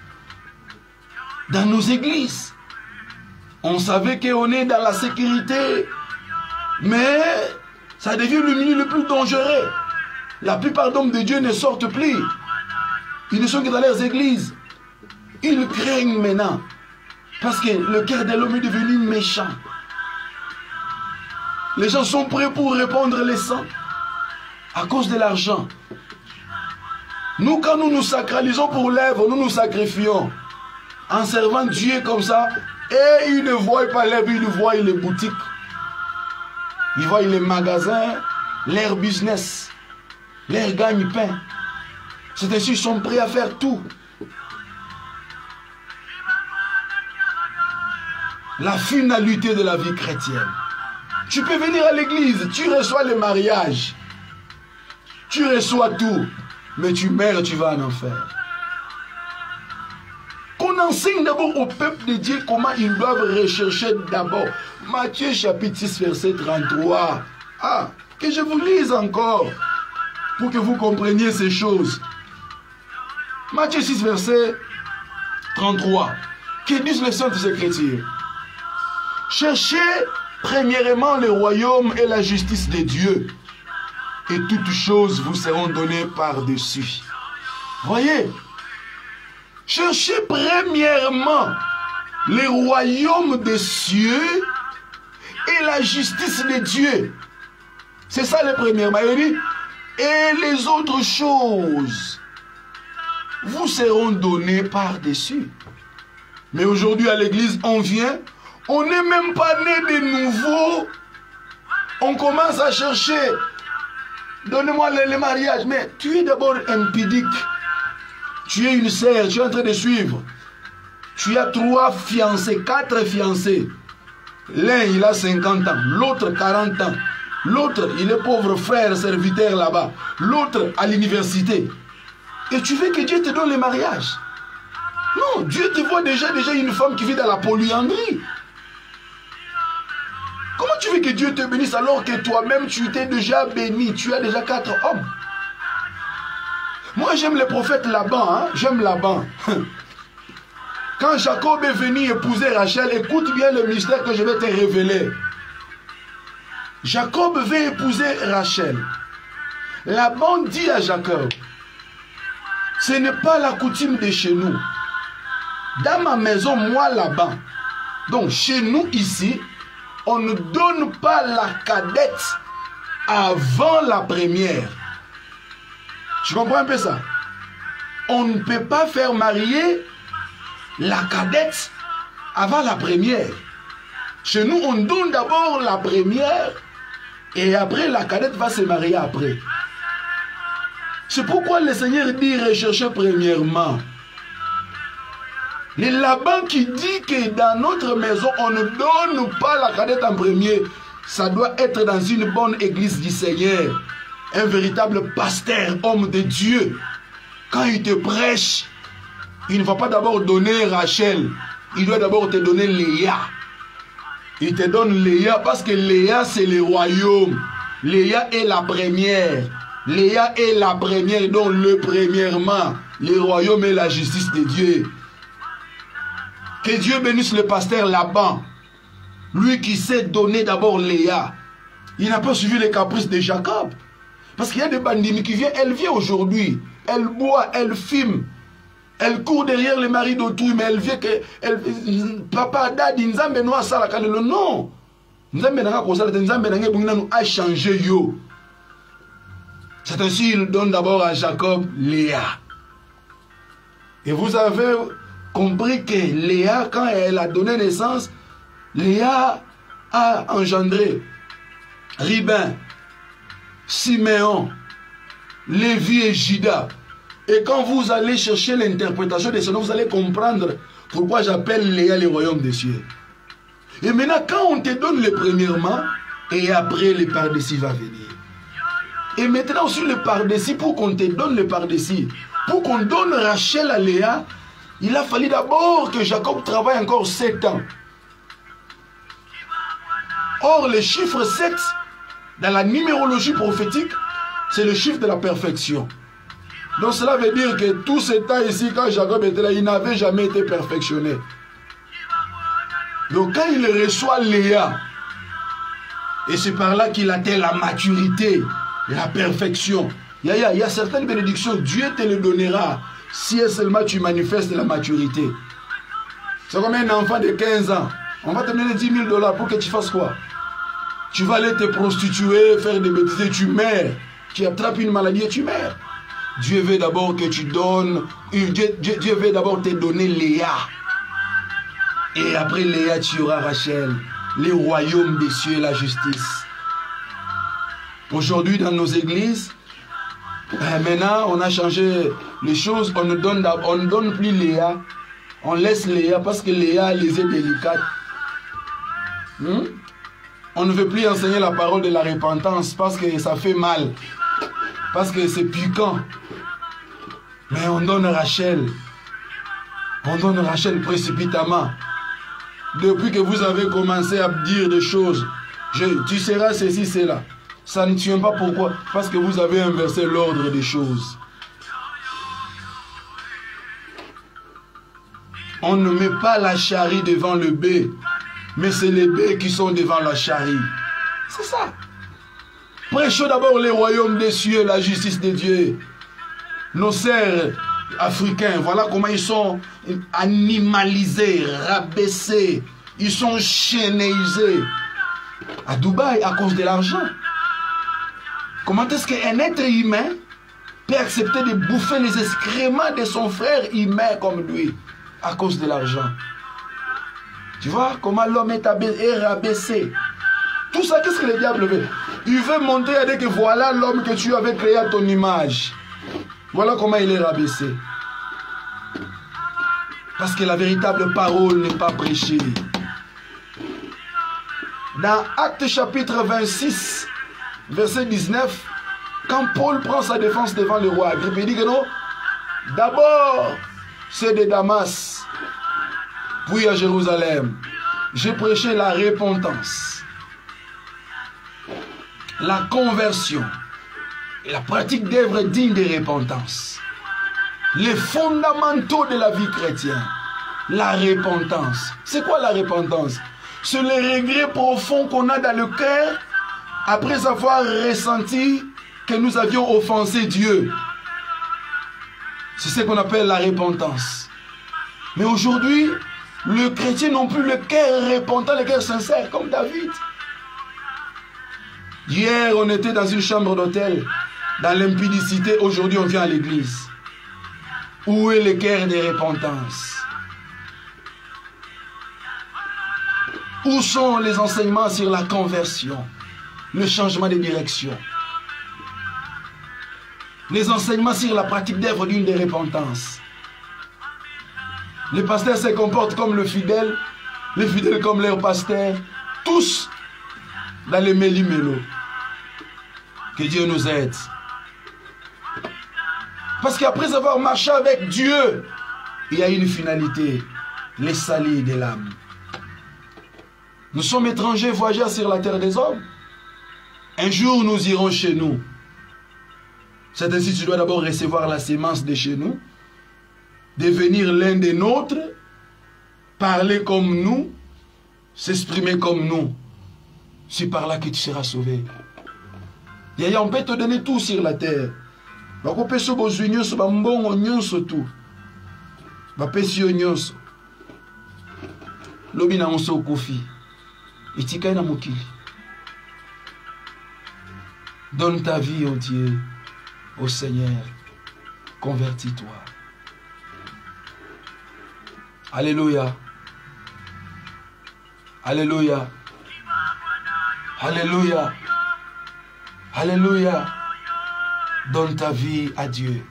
Dans nos églises. On savait qu'on est dans la sécurité. Mais ça devient le milieu le plus dangereux. La plupart d'hommes de Dieu ne sortent plus. Ils ne sont que dans leurs églises. Ils craignent maintenant. Parce que le cœur de l'homme est devenu méchant. Les gens sont prêts pour répandre les sangs. À cause de l'argent. Nous, quand nous nous sacralisons pour l'œuvre, nous nous sacrifions. En servant Dieu comme ça. Et ils ne voient pas l'œuvre, ils voient les boutiques. Ils voient les magasins, leur business, leur gagne-pain. C'est ainsi qu'ils sont prêts à faire tout. La finalité de la vie chrétienne. Tu peux venir à l'église, tu reçois le mariage. Tu reçois tout. Mais tu meurs, tu vas en enfer. Qu'on enseigne d'abord au peuple de Dieu comment ils doivent rechercher d'abord. Matthieu chapitre 6 verset 33. Ah, que je vous lise encore pour que vous compreniez ces choses. Matthieu 6 verset 33. Que disent les saintes Écritures? Cherchez premièrement le royaume et la justice de Dieu, et toutes choses vous seront données par-dessus. Voyez? Cherchez premièrement le royaume des cieux et la justice de Dieu. C'est ça le premièrement. Il dit, et les autres choses vous seront données par-dessus. Mais aujourd'hui à l'église, on vient, on n'est même pas né de nouveau. On commence à chercher. Donnez-moi le mariage. Mais tu es d'abord impudique. Tu es une sœur, tu es en train de suivre. Tu as 3 fiancés, 4 fiancés. L'un, il a 50 ans. L'autre, 40 ans. L'autre, il est pauvre frère, serviteur là-bas. L'autre, à l'université. Et tu veux que Dieu te donne le mariage? Non, Dieu te voit déjà une femme qui vit dans la polyandrie. Comment tu veux que Dieu te bénisse alors que toi-même tu t'es déjà béni? Tu as déjà 4 hommes. Moi j'aime le prophète Laban, hein? J'aime Laban. Quand Jacob est venu épouser Rachel, écoute bien le mystère que je vais te révéler. Jacob veut épouser Rachel. Laban dit à Jacob, ce n'est pas la coutume de chez nous. Dans ma maison, moi Laban. Donc chez nous ici, on ne donne pas la cadette avant la première. Tu comprends un peu ça? On ne peut pas faire marier la cadette avant la première. Chez nous, on donne d'abord la première et après la cadette va se marier après. C'est pourquoi le Seigneur dit rechercher premièrement. Le Laban qui dit que dans notre maison, on ne donne pas la cadette en premier. Ça doit être dans une bonne église du Seigneur. Un véritable pasteur, homme de Dieu. Quand il te prêche, il ne va pas d'abord donner Rachel. Il doit d'abord te donner Léa. Il te donne Léa parce que Léa, c'est le royaume. Léa est la première. Léa est la première, donc le premièrement, le royaume et la justice de Dieu. Que Dieu bénisse le pasteur Laban. Lui qui sait donner d'abord Léa. Il n'a pas suivi les caprices de Jacob. Parce qu'il y a des bandits qui viennent, elle vient aujourd'hui. Elle boit, elle fume. Elle court derrière les maris d'autrui, mais elle vient que... papa, daddy, Nzambe noa sala kalelo. Non. Nzambe nanga kosala, Nzambe nanga bungina nous a changé yo. C'est ainsi il donne d'abord à Jacob Léa. Et vous avez compris que Léa, quand elle a donné naissance, Léa a engendré Ribin, Siméon, Lévi et Juda. Et quand vous allez chercher l'interprétation de ce nom, vous allez comprendre pourquoi j'appelle Léa le royaume des cieux. Et maintenant, quand on te donne le premièrement, et après le par-dessus va venir. Et maintenant aussi le par-dessus, pour qu'on te donne le par-dessus, pour qu'on donne Rachel à Léa, il a fallu d'abord que Jacob travaille encore 7 ans. Or, le chiffre 7, dans la numérologie prophétique, c'est le chiffre de la perfection. Donc cela veut dire que tout ce temps ici, quand Jacob était là, il n'avait jamais été perfectionné. Donc quand il reçoit Léa, et c'est par là qu'il atteint la maturité, la perfection. Il y a certaines bénédictions, Dieu te les donnera si seulement tu manifestes la maturité. C'est comme un enfant de 15 ans. On va te donner 10 000 $ pour que tu fasses quoi? Tu vas aller te prostituer, faire des bêtises, tu meurs. Tu attrapes une maladie et tu meurs. Dieu veut d'abord que tu donnes, Dieu veut d'abord te donner Léa. Et après Léa, tu auras Rachel, les royaumes des cieux et la justice. Aujourd'hui, dans nos églises, maintenant, on a changé les choses. On ne donne plus Léa. On laisse Léa parce que Léa les est délicate. On ne veut plus enseigner la parole de la repentance parce que ça fait mal. Parce que c'est piquant. Mais on donne Rachel. On donne Rachel précipitamment. Depuis que vous avez commencé à dire des choses, tu seras ceci, cela. Ça ne tient pas pourquoi? Parce que vous avez inversé l'ordre des choses. On ne met pas la charrie devant le bœuf, mais c'est les bœufs qui sont devant la charrie. C'est ça. Prêchons d'abord les royaumes des cieux, la justice de Dieu. Nos sœurs africains, voilà comment ils sont animalisés, rabaissés, ils sont chénéisés. À Dubaï, à cause de l'argent. Comment est-ce qu'un être humain peut accepter de bouffer les excréments de son frère humain comme lui à cause de l'argent? Tu vois comment l'homme est rabaissé. Tout ça, qu'est-ce que le diable veut? Il veut montrer à dire que voilà l'homme que tu avais créé à ton image. Voilà comment il est rabaissé. Parce que la véritable parole n'est pas prêchée. Dans Actes chapitre 26, verset 19, quand Paul prend sa défense devant le roi Agrippe, il dit que non, d'abord c'est de Damas, puis à Jérusalem, j'ai prêché la repentance, la conversion et la pratique d'œuvres dignes de repentance. Les fondamentaux de la vie chrétienne. La repentance. C'est quoi la repentance? C'est le regret profond qu'on a dans le cœur après avoir ressenti que nous avions offensé Dieu. C'est ce qu'on appelle la repentance. Mais aujourd'hui, le chrétien n'a plus le cœur repentant, le cœur sincère, comme David. Hier, on était dans une chambre d'hôtel, dans l'impudicité. Aujourd'hui, on vient à l'église. Où est le cœur de repentance? Où sont les enseignements sur la conversion, le changement de direction? Les enseignements sur la pratique d'œuvre d'une de repentance. Les pasteurs se comportent comme les fidèles comme leurs pasteurs, tous dans les méli-mélo. Que Dieu nous aide. Parce qu'après avoir marché avec Dieu, il y a une finalité, les salis de l'âme. Nous sommes étrangers voyageurs sur la terre des hommes. Un jour, nous irons chez nous. C'est ainsi que tu dois d'abord recevoir la sémence de chez nous, devenir l'un des nôtres, parler comme nous, s'exprimer comme nous. C'est par là que tu seras sauvé. Et on peut te donner tout sur la terre. On peut te donner tout. Lobi na onso kofi. Itika na mokili. Donne ta vie, oh Dieu, au Seigneur. Convertis-toi. Alléluia. Alléluia. Alléluia. Alléluia. Donne ta vie à Dieu.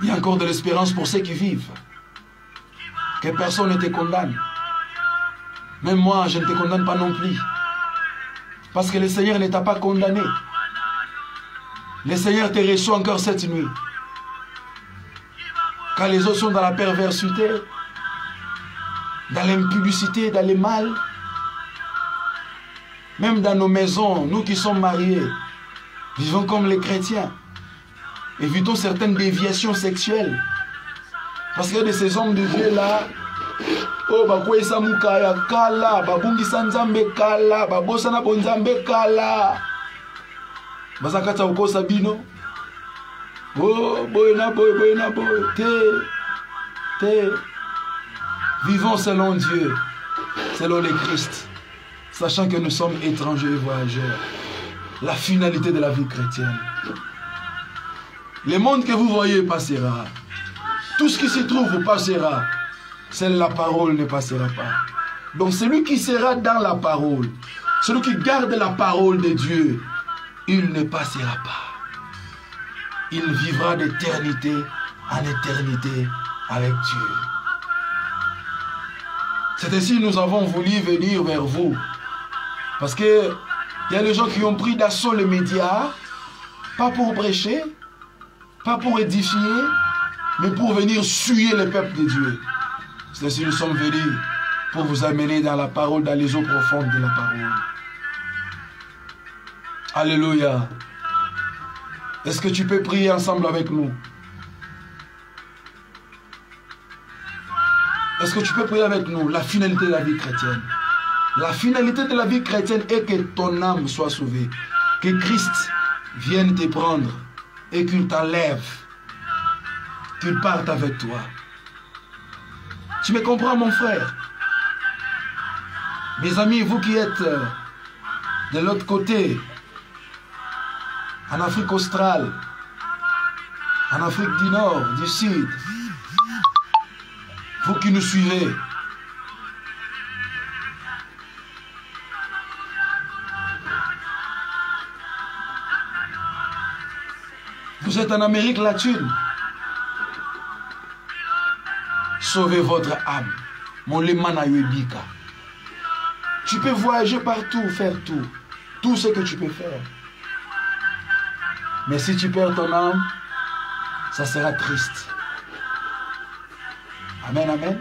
Il y a encore de l'espérance pour ceux qui vivent. Que personne ne te condamne. Même moi, je ne te condamne pas non plus. Parce que le Seigneur ne t'a pas condamné. Le Seigneur te reçoit encore cette nuit. Quand les autres sont dans la perversité, dans l'impudicité, dans le mal, même dans nos maisons, nous qui sommes mariés, vivons comme les chrétiens. Évitons certaines déviations sexuelles. Parce qu'il y a de ces hommes de Dieu là, oh, bakwesa mukaya kala, babungisa nzambe kala, babosana bonzambe kala. Bazakata ukosa bino. Oh, boyna boy, te. Vivons selon Dieu, selon le Christ, sachant que nous sommes étrangers et voyageurs. La finalité de la vie chrétienne. Le monde que vous voyez passera. Tout ce qui se trouve passera. Seule la parole ne passera pas. Donc celui qui sera dans la parole, celui qui garde la parole de Dieu, il ne passera pas. Il vivra d'éternité en éternité avec Dieu. C'est ainsi que nous avons voulu venir vers vous. Parce que il y a des gens qui ont pris d'assaut les médias, pas pour prêcher, pas pour édifier, mais pour venir suyer le peuple de Dieu. C'est ainsi que nous sommes venus pour vous amener dans la parole, dans les eaux profondes de la parole. Alléluia. Est-ce que tu peux prier ensemble avec nous? Est-ce que tu peux prier avec nous? La finalité de la vie chrétienne. La finalité de la vie chrétienne est que ton âme soit sauvée. Que Christ vienne te prendre et qu'il t'enlève. Qu'il parte avec toi. Tu me comprends, mon frère? Mes amis, vous qui êtes de l'autre côté, en Afrique australe, en Afrique du Nord, du Sud, vous qui nous suivez, vous êtes en Amérique latine, sauvez votre âme. Mon lemana yebika. Tu peux voyager partout, faire tout. Tout ce que tu peux faire. Mais si tu perds ton âme, ça sera triste. Amen, amen.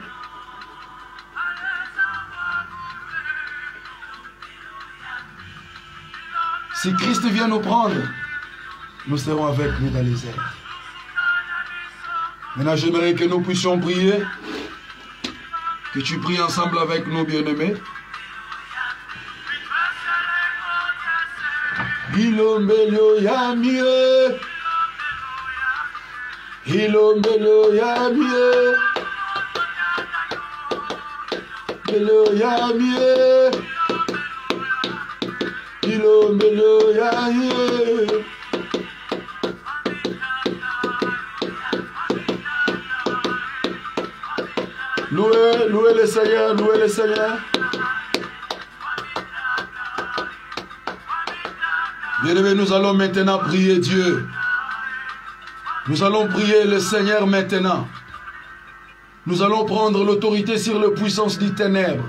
Si Christ vient nous prendre, nous serons avec lui dans les airs. Maintenant, j'aimerais que nous puissions prier. Que tu pries ensemble avec nous, bien-aimés. Ilombelo ya mieux. Ilombelo ya mieux. Ilombelo ya mieux. Ilombelo ya mieux. Louez le Seigneur, louez le Seigneur. Bien-aimés, nous allons maintenant prier Dieu. Nous allons prier le Seigneur maintenant. Nous allons prendre l'autorité sur les puissances des ténèbres,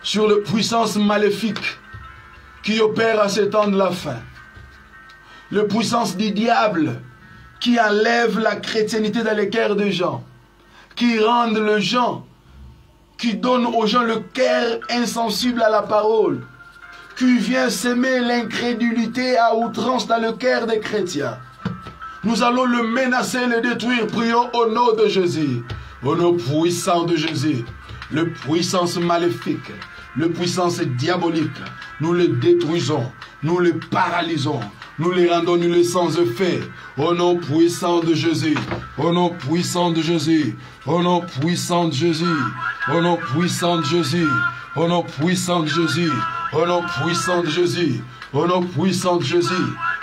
sur les puissances maléfiques qui opèrent à ce temps de la fin. Les puissances du diable qui enlèvent la chrétienté dans les cœurs des gens, qui rendent les gens, qui donnent aux gens le cœur insensible à la parole, qui vient s'aimer l'incrédulité à outrance dans le cœur des chrétiens. Nous allons le menacer, le détruire. Prions au nom de Jésus. Au nom puissant de Jésus. Les puissances maléfiques, les puissances diaboliques, nous les détruisons, nous les paralysons, nous les rendons nuls sans effet. Au nom puissant de Jésus. Au nom puissant de Jésus. Au nom puissant de Jésus. Au nom puissant de Jésus. Au nom puissant de Jésus. Au nom puissant de Jésus. Au nom puissant de Jésus.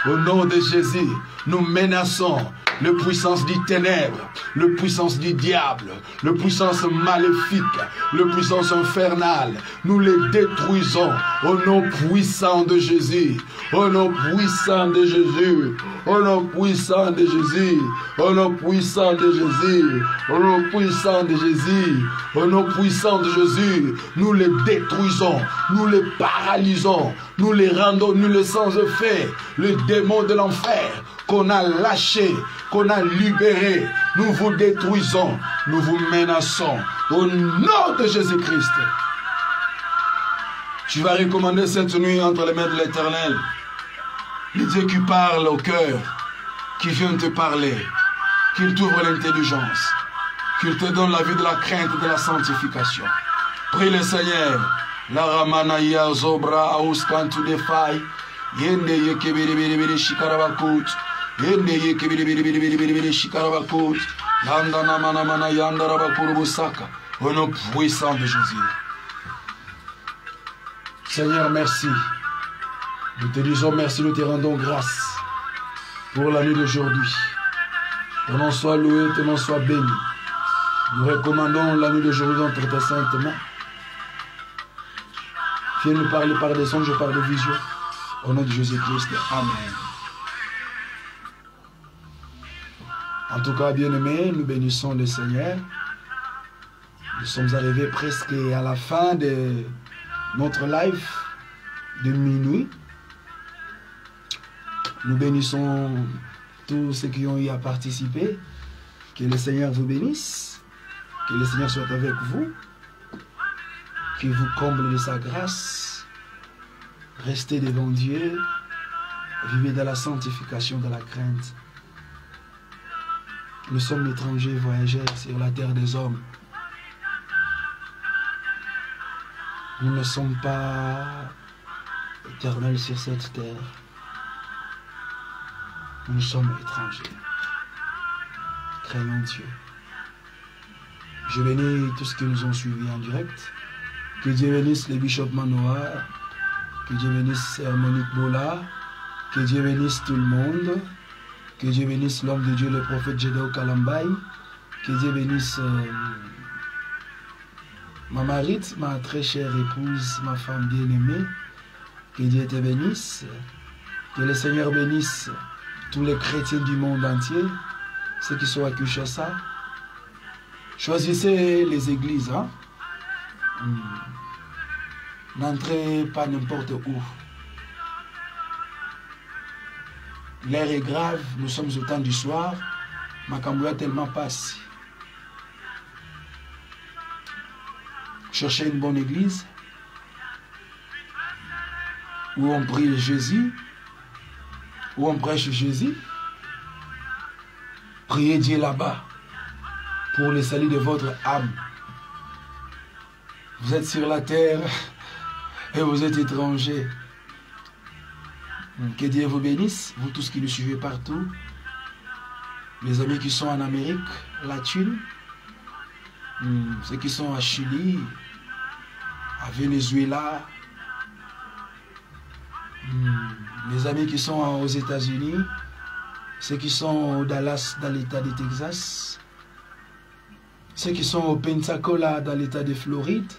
Au nom de Jésus, nous menaçons les puissances des ténèbres, les puissances du diable, les puissances maléfiques, les puissances infernales. Nous les détruisons au nom puissant de Jésus. Au nom puissant de Jésus. Au nom puissant de Jésus. Au nom puissant de Jésus. Au nom puissant de Jésus. Au nom puissant de Jésus. Nous les détruisons. Nous les paralysons. Nous les rendons nuls sans effet. Les démons de l'enfer qu'on a lâchés, qu'on a libérés, nous vous détruisons. Nous vous menaçons. Au nom de Jésus-Christ. Tu vas recommander cette nuit entre les mains de l'Éternel. Le Dieu qui parle au cœur, qui vient te parler, qu'il t'ouvre l'intelligence, qu'il te donne la vie de la crainte et de la sanctification. Prie le Seigneur. La Ramanaya Zobra Auskantu Defai. Yende Yekebiri Shikarabakut. Yende Yekebiri Shikarabakut. Yanda Namanamana Yandarabakuru. Au nom puissant de Jésus. Seigneur, merci. Nous te disons merci, nous te rendons grâce pour la nuit d'aujourd'hui. Ton nom soit loué, ton nom soit béni. Nous recommandons la nuit d'aujourd'hui entre tes saintes mains. Viens nous parler par des songes, par des visions. Au nom de Jésus-Christ. Amen. En tout cas, bien-aimés, nous bénissons le Seigneur. Nous sommes arrivés presque à la fin de notre live de minuit. Nous bénissons tous ceux qui ont eu à participer. Que le Seigneur vous bénisse. Que le Seigneur soit avec vous. Qu'il vous comble de sa grâce. Restez devant Dieu. Vivez dans la sanctification, dans la crainte. Nous sommes étrangers, voyageurs sur la terre des hommes. Nous ne sommes pas éternels sur cette terre. Nous sommes étrangers. Craignons Dieu. Je bénis tous ceux qui nous ont suivis en direct. Que Dieu bénisse les bishops Manoa. Que Dieu bénisse Monique Bola. Que Dieu bénisse tout le monde. Que Dieu bénisse l'homme de Dieu, le prophète Jedao Kalambay. Que Dieu bénisse ma marite, ma très chère épouse, ma femme bien-aimée. Que Dieu te bénisse. Que le Seigneur bénisse tous les chrétiens du monde entier, ceux qui sont à Kinshasa. Choisissez les églises. Hein? N'entrez pas n'importe où. L'air est grave, nous sommes au temps du soir. Makambouya tellement passe. Cherchez une bonne église où on prie Jésus, où on prêche Jésus. Priez Dieu là-bas pour le salut de votre âme. Vous êtes sur la terre et vous êtes étrangers. Que Dieu vous bénisse, vous tous qui nous suivez partout. Les amis qui sont en Amérique latine, ceux qui sont à Chili, à Venezuela, les amis qui sont aux États-Unis, ceux qui sont au Dallas dans l'État du Texas, ceux qui sont au Pensacola dans l'État de Floride,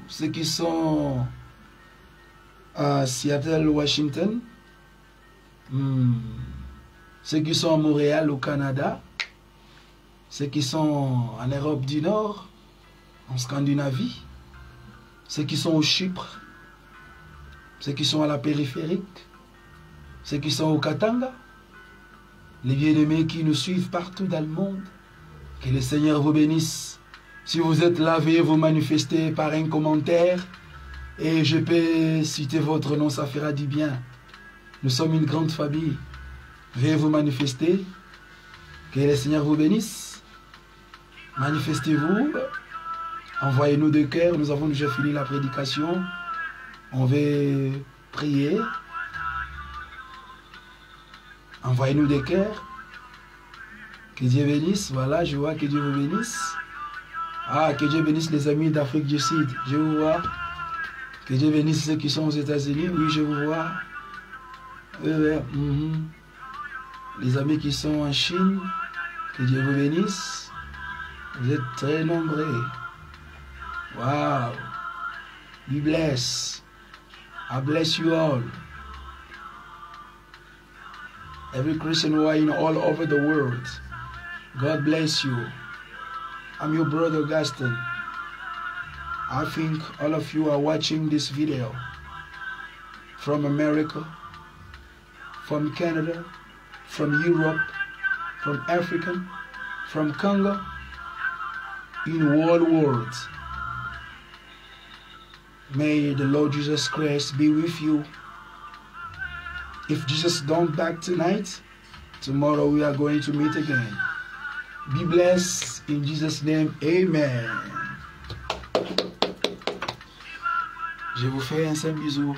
ceux qui sont à Seattle, Washington, ceux qui sont à Montréal au Canada, ceux qui sont en Europe du Nord, en Scandinavie, ceux qui sont au Chypre, ceux qui sont à la périphérique, ceux qui sont au Katanga, les bien-aimés qui nous suivent partout dans le monde, que le Seigneur vous bénisse. Si vous êtes là, veuillez vous manifester par un commentaire et je peux citer votre nom, ça fera du bien. Nous sommes une grande famille. Veuillez vous manifester. Que le Seigneur vous bénisse. Manifestez-vous. Envoyez-nous des cœurs. Nous avons déjà fini la prédication. On va prier. Envoyez-nous des cœurs. Que Dieu bénisse. Voilà, je vois que Dieu vous bénisse. Ah, que Dieu bénisse les amis d'Afrique du Sud. Je vous vois. Que Dieu bénisse ceux qui sont aux États-Unis. Oui, je vous vois. Les amis qui sont en Chine. Que Dieu vous bénisse. Vous êtes très nombreux. Wow. Be blessed. I bless you all. Every Christian who are in all over the world. God bless you. I'm your brother Gaston. I think all of you are watching this video from America, from Canada, from Europe, from Africa, from Congo, in all worlds. May the Lord Jesus Christ be with you. If Jesus don't back tonight, tomorrow we are going to meet again. Be blessed in Jesus' name. Amen. Je vous fais un simple bisou.